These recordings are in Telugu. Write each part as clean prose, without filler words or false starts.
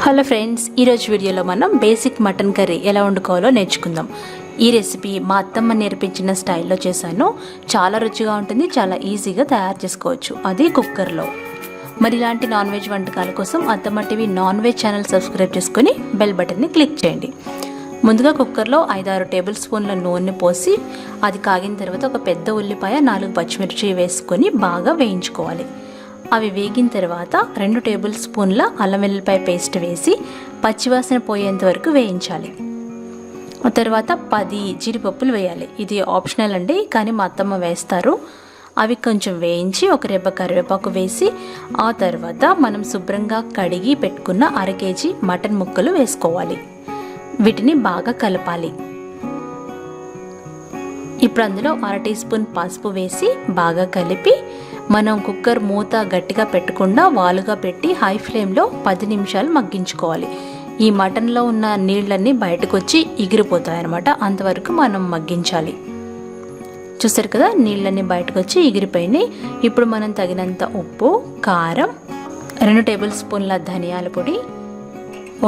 హలో ఫ్రెండ్స్, ఈరోజు వీడియోలో మనం బేసిక్ మటన్ కర్రీ ఎలా వండుకోవాలో నేర్చుకుందాం. ఈ రెసిపీ మా అత్తమ్మ నేర్పించిన స్టైల్లో చేశాను. చాలా రుచిగా ఉంటుంది, చాలా ఈజీగా తయారు చేసుకోవచ్చు, అది కుక్కర్లో. మరి ఇలాంటి నాన్ వెజ్ వంటకాల కోసం అత్తమ్మ TV non veg channel subscribe చేసుకొని బెల్ బటన్ని క్లిక్ చేయండి. ముందుగా కుక్కర్లో 5-6 టేబుల్ స్పూన్ల నూనె పోసి అది కాగిన తర్వాత ఒక పెద్ద ఉల్లిపాయ 4 పచ్చిమిర్చి వేసుకొని బాగా వేయించుకోవాలి. అవి వేగిన తర్వాత 2 టేబుల్ స్పూన్ల అల్లం వెల్లుల్లిపాయ పేస్ట్ వేసి పచ్చివాసన పోయేంత వరకు వేయించాలి. ఆ తర్వాత 10 జీడిపప్పులు వేయాలి. ఇది ఆప్షనల్ అండి, కానీ మా అత్తమ్మ వేస్తారు. అవి కొంచెం వేయించి ఒక రెబ్బ కరివేపాకు వేసి ఆ తర్వాత మనం శుభ్రంగా కడిగి పెట్టుకున్న 1/2 కేజీ మటన్ ముక్కలు వేసుకోవాలి. వీటిని బాగా కలపాలి. ఇప్పుడు అందులో 1/2 టీ స్పూన్ పసుపు వేసి బాగా కలిపి మనం కుక్కర్ మూత గట్టిగా పెట్టకుండా వాలుగా పెట్టి హై ఫ్లేమ్లో 10 నిమిషాలు మగ్గించుకోవాలి. ఈ మటన్లో ఉన్న నీళ్ళన్నీ బయటకు వచ్చి ఎగిరిపోతాయి అన్నమాట. అంతవరకు మనం మగ్గించాలి. చూసారు కదా, నీళ్ళన్నీ బయటకు వచ్చి ఎగిరిపోయినాయి. ఇప్పుడు మనం తగినంత ఉప్పు, కారం, 2 టేబుల్ స్పూన్ల ధనియాల పొడి,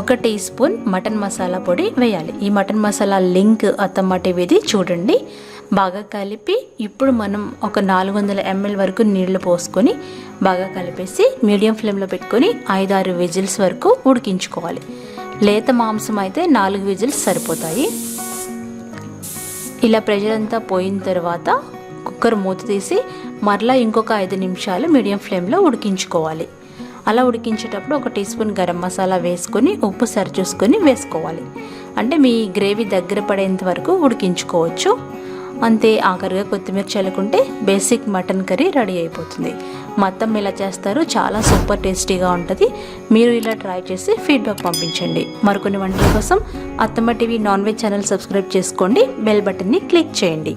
1 టీ స్పూన్ మటన్ మసాలా పొడి వేయాలి. ఈ మటన్ మసాలా లింక్ అత్తమ్మ టీవీది చూడండి. బాగా కలిపి ఇప్పుడు మనం ఒక 400 ml వరకు నీళ్లు పోసుకొని బాగా కలిపేసి మీడియం ఫ్లేమ్లో పెట్టుకొని 5-6 విజిల్స్ వరకు ఉడికించుకోవాలి. లేత మాంసం అయితే 4 విజిల్స్ సరిపోతాయి. ఇలా ప్రెషర్ అంతా పోయిన తర్వాత కుక్కర్ మూత తీసి మరలా ఇంకొక 5 నిమిషాలు మీడియం ఫ్లేమ్లో ఉడికించుకోవాలి. అలా ఉడికించేటప్పుడు 1 టీ స్పూన్ గరం మసాలా వేసుకొని ఉప్పు సరిచూసుకొని వేసుకోవాలి. అంటే మీ గ్రేవీ దగ్గర పడేంత వరకు ఉడికించుకోవచ్చు. అంతే, ఆఖరిగా కొత్తిమీర చల్లుకుంటే బేసిక్ మటన్ కర్రీ రెడీ అయిపోతుంది. మొత్తం ఇలా చేస్తారు, చాలా సూపర్ టేస్టీగా ఉంటుంది. మీరు ఇలా ట్రై చేసి ఫీడ్బ్యాక్ పంపించండి. మరికొన్ని వంటల కోసం అత్తమ్మ TV non veg channel subscribe చేసుకోండి, బెల్ బటన్ని క్లిక్ చేయండి.